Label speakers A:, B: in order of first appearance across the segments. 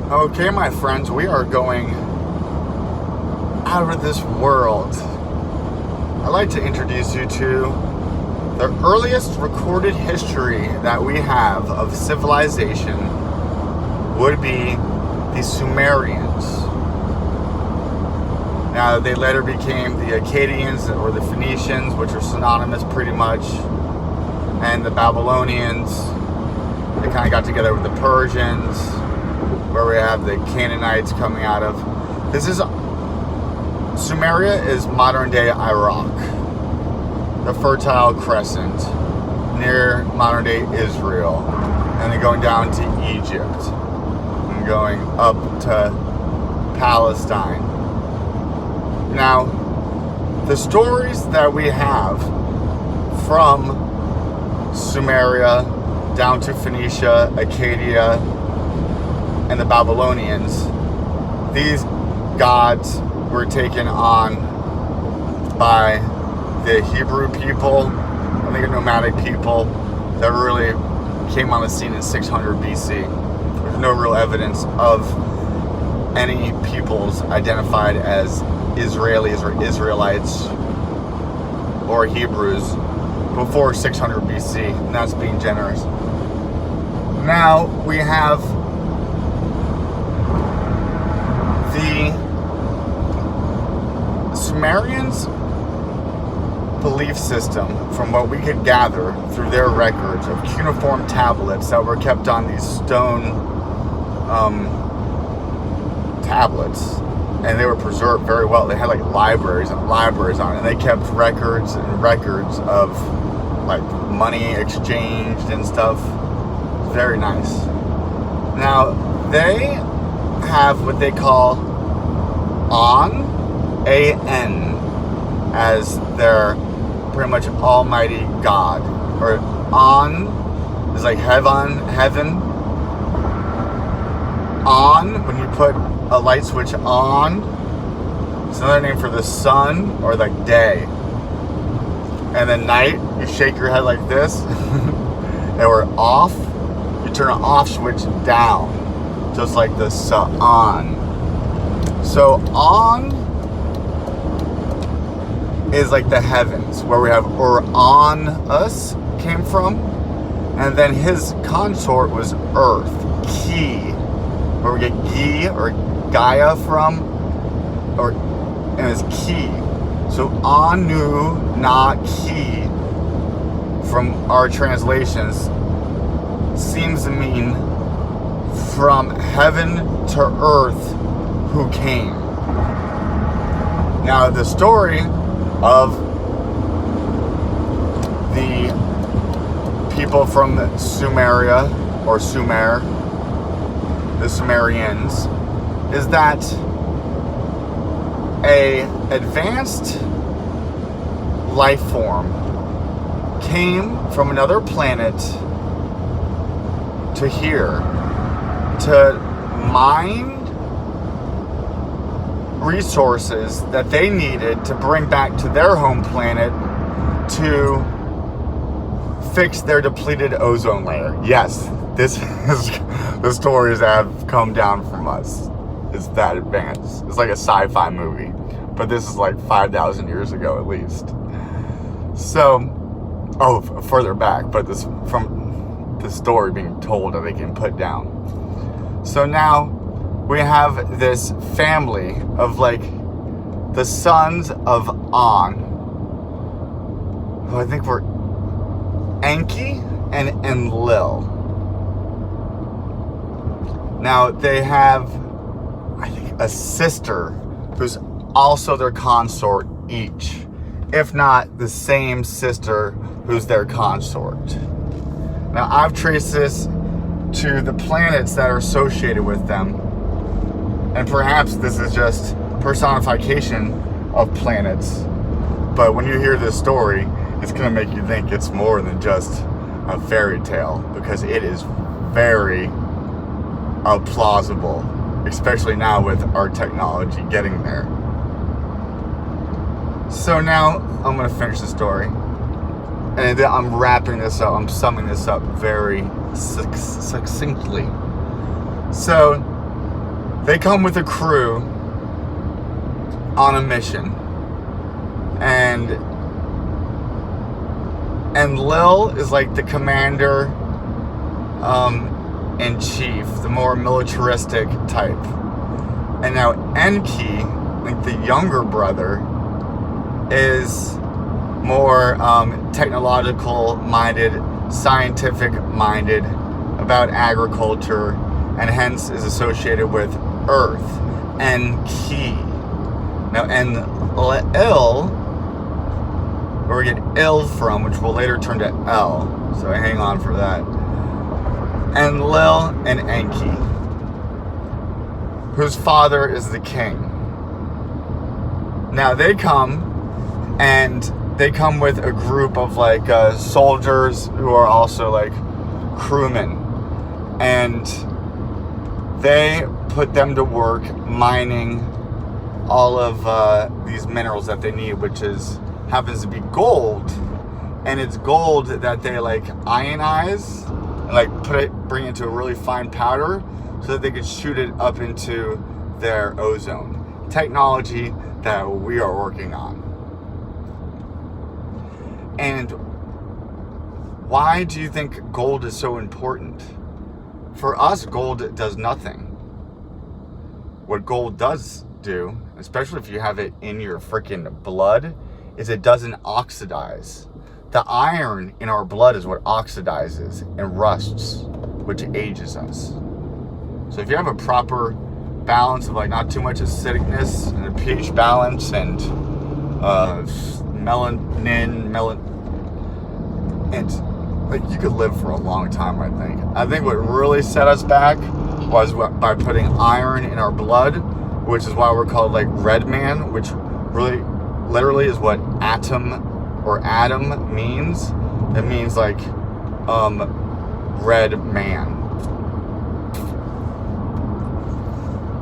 A: Okay, my friends, we are going out of this world. I'd like to introduce you to the earliest recorded history that we have of civilization would be the Sumerians. Now, they later became the Akkadians or the Phoenicians, which are synonymous pretty much, and the Babylonians. They kind of got together with the Persians, where we have the Canaanites coming out of. Sumeria is modern day Iraq, the Fertile Crescent, near modern day Israel, and then going down to Egypt, and going up to Palestine. Now, the stories that we have from Sumeria down to Phoenicia, Acadia, and the Babylonians, these gods were taken on by the Hebrew people, I think nomadic people, that really came on the scene in 600 BC. There's no real evidence of any peoples identified as Israelis or Israelites or Hebrews before 600 BC, and that's being generous. Now we have the Sumerians' belief system, from what we could gather through their records of cuneiform tablets that were kept on these stone tablets, and they were preserved very well. They had like libraries and libraries on it, and they kept records and records of like money exchanged and stuff. Very nice. Now, they have what they call An, as their pretty much almighty god. Or An is like heaven. On, when you put a light switch on, it's another name for the sun or like day. And then night, you shake your head like this. And we're off, you turn an off switch down, just like the sun. So on is like the heavens, where we have Uranus came from, and then his consort was Earth, Ki, where we get Gi or Gaia from, and it's Ki. So Annunaki, from our translations, seems to mean from heaven to earth who came. Now, the story of the people from Sumeria, or Sumer, the Sumerians, is that a advanced life form came from another planet to here to mine resources that they needed to bring back to their home planet to fix their depleted ozone layer. Yes, this is the stories that have come down from us. It's that advanced. It's like a sci-fi movie, but this is like 5,000 years ago at least. So, further back, but this from the story being told that they can put down. So now we have this family of like the sons of An, who I think were Enki and Enlil. Now they have, I think, a sister who's also their consort each, if not the same sister who's their consort. Now, I've traced this to the planets that are associated with them, and perhaps this is just personification of planets, but when you hear this story, it's going to make you think it's more than just a fairy tale, because it is very plausible, especially now with our technology getting there. So now I'm going to finish the story, and then I'm wrapping this up, I'm summing this up very succinctly. So They come with a crew on a mission. And Enlil is like the commander in chief, the more militaristic type. And now Enki, like the younger brother, is more technological minded, scientific minded, about agriculture, and hence is associated with earth. Enki. Now Enlil, where we get ill from, which will later turn to L, so hang on for that. Enlil and Enki, whose father is the king. Now they come, and they come with a group of like soldiers who are also like crewmen, and they put them to work mining all of these minerals that they need, which happens to be gold. And it's gold that they like ionize and like bring it into a really fine powder so that they could shoot it up into their ozone. Technology that we are working on. And why do you think gold is so important? For us, gold does nothing. What gold does do, especially if you have it in your freaking blood, is it doesn't oxidize. The iron in our blood is what oxidizes and rusts, which ages us. So if you have a proper balance of like not too much acidicness and a pH balance and and like you could live for a long time, I think. I think what really set us back was by putting iron in our blood, which is why we're called like red man, which really literally is what atom means. It means like red man.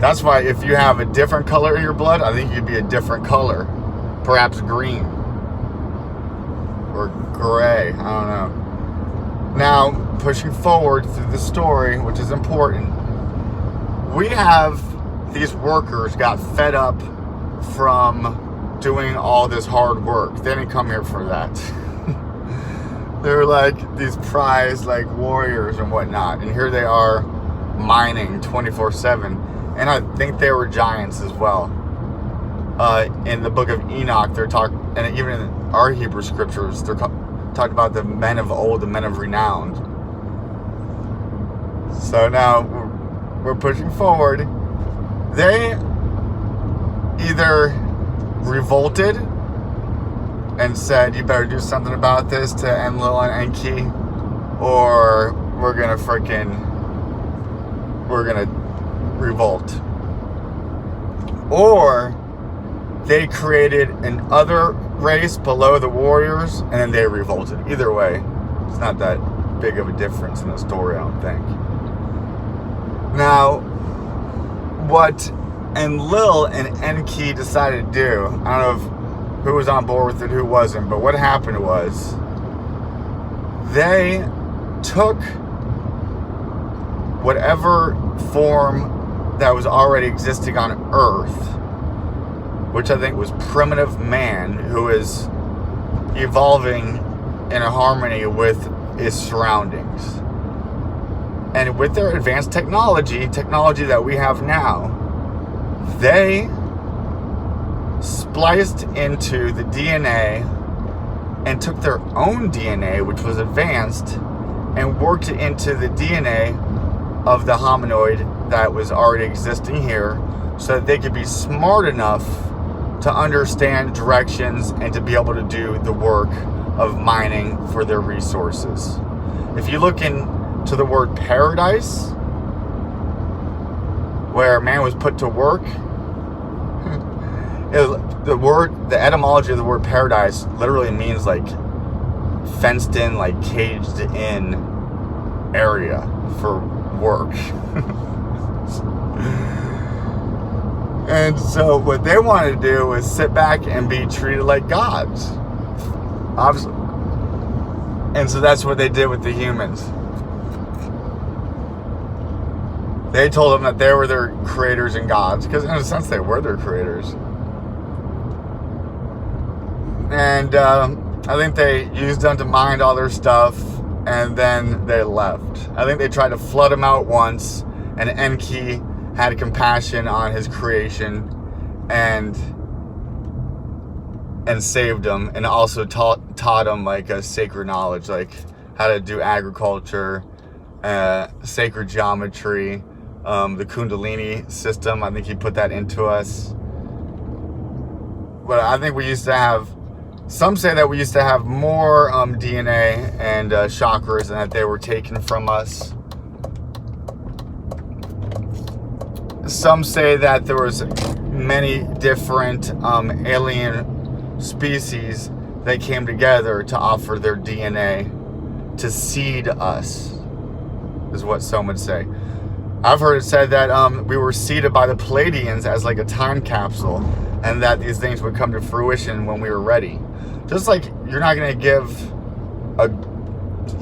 A: That's why if you have a different color in your blood, I think you'd be a different color. Perhaps green or gray, I don't know. Now, pushing forward through the story, which is important, we have these workers got fed up from doing all this hard work. They didn't come here for that. They're like these prized like warriors and whatnot, and here they are mining 24/7. And I think they were giants as well. In the book of Enoch, they're talking, and even in our Hebrew scriptures, they're talking about the men of old, the men of renown. So now we're pushing forward. They either revolted and said, "You better do something about this" to Enlil and Enki, or we're gonna revolt. Or they created an other race below the warriors and then they revolted. Either way, it's not that big of a difference in the story, I don't think. Now, what Enlil and Enki decided to do, I don't know if who was on board with it, who wasn't, but what happened was they took whatever form that was already existing on Earth, which I think was primitive man, who is evolving in a harmony with his surroundings. And with their advanced technology that we have now, they spliced into the DNA and took their own DNA, which was advanced, and worked it into the DNA of the hominoid that was already existing here, so that they could be smart enough to understand directions and to be able to do the work of mining for their resources. If you look into the word paradise, where man was put to work, the etymology of the word paradise literally means like fenced in, like caged in area for work. And so what they wanted to do was sit back and be treated like gods, obviously. And so that's what they did with the humans. They told them that they were their creators and gods, because in a sense they were their creators. And I think they used them to mine all their stuff, and then they left. I think they tried to flood them out once, and Enki had compassion on his creation and saved them, and also taught them like a sacred knowledge, like how to do agriculture, sacred geometry, the Kundalini system. I think he put that into us. But I think we used to have, some say that we used to have more DNA and chakras, and that they were taken from us. Some say that there was many different alien species that came together to offer their DNA to seed us, is what some would say. I've heard it said that we were seeded by the Palladians as like a time capsule, and that these things would come to fruition when we were ready. Just like you're not going to give a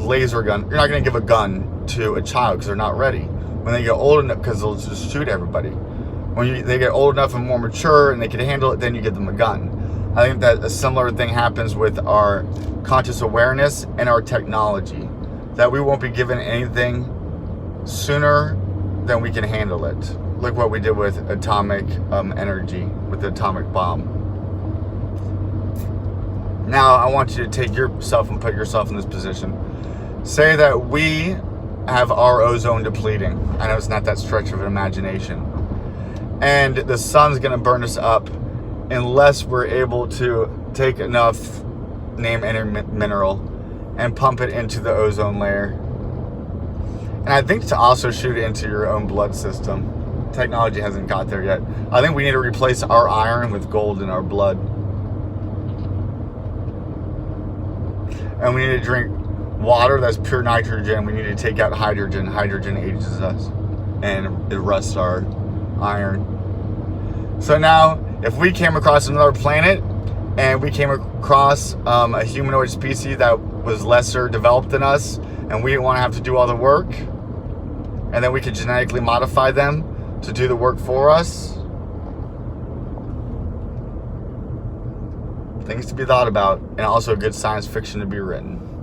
A: laser gun, you're not going to give a gun to a child because they're not ready. When they get old enough, because they'll just shoot everybody. When they get old enough and more mature and they can handle it, then you give them a gun. I think that a similar thing happens with our conscious awareness and our technology. That we won't be given anything sooner than we can handle it. Look what we did with atomic energy, with the atomic bomb. Now I want you to take yourself and put yourself in this position. Say that we have our ozone depleting. I know it's not that stretch of an imagination. And the sun's gonna burn us up unless we're able to take enough name any mineral and pump it into the ozone layer. And I think to also shoot it into your own blood system. Technology hasn't got there yet. I think we need to replace our iron with gold in our blood. And we need to drink water that's pure nitrogen. We need to take out hydrogen. Hydrogen ages us and it rusts our iron. So now, if we came across another planet and we came across a humanoid species that was lesser developed than us, and we didn't want to have to do all the work, and then we could genetically modify them to do the work for us. Things to be thought about, and also good science fiction to be written.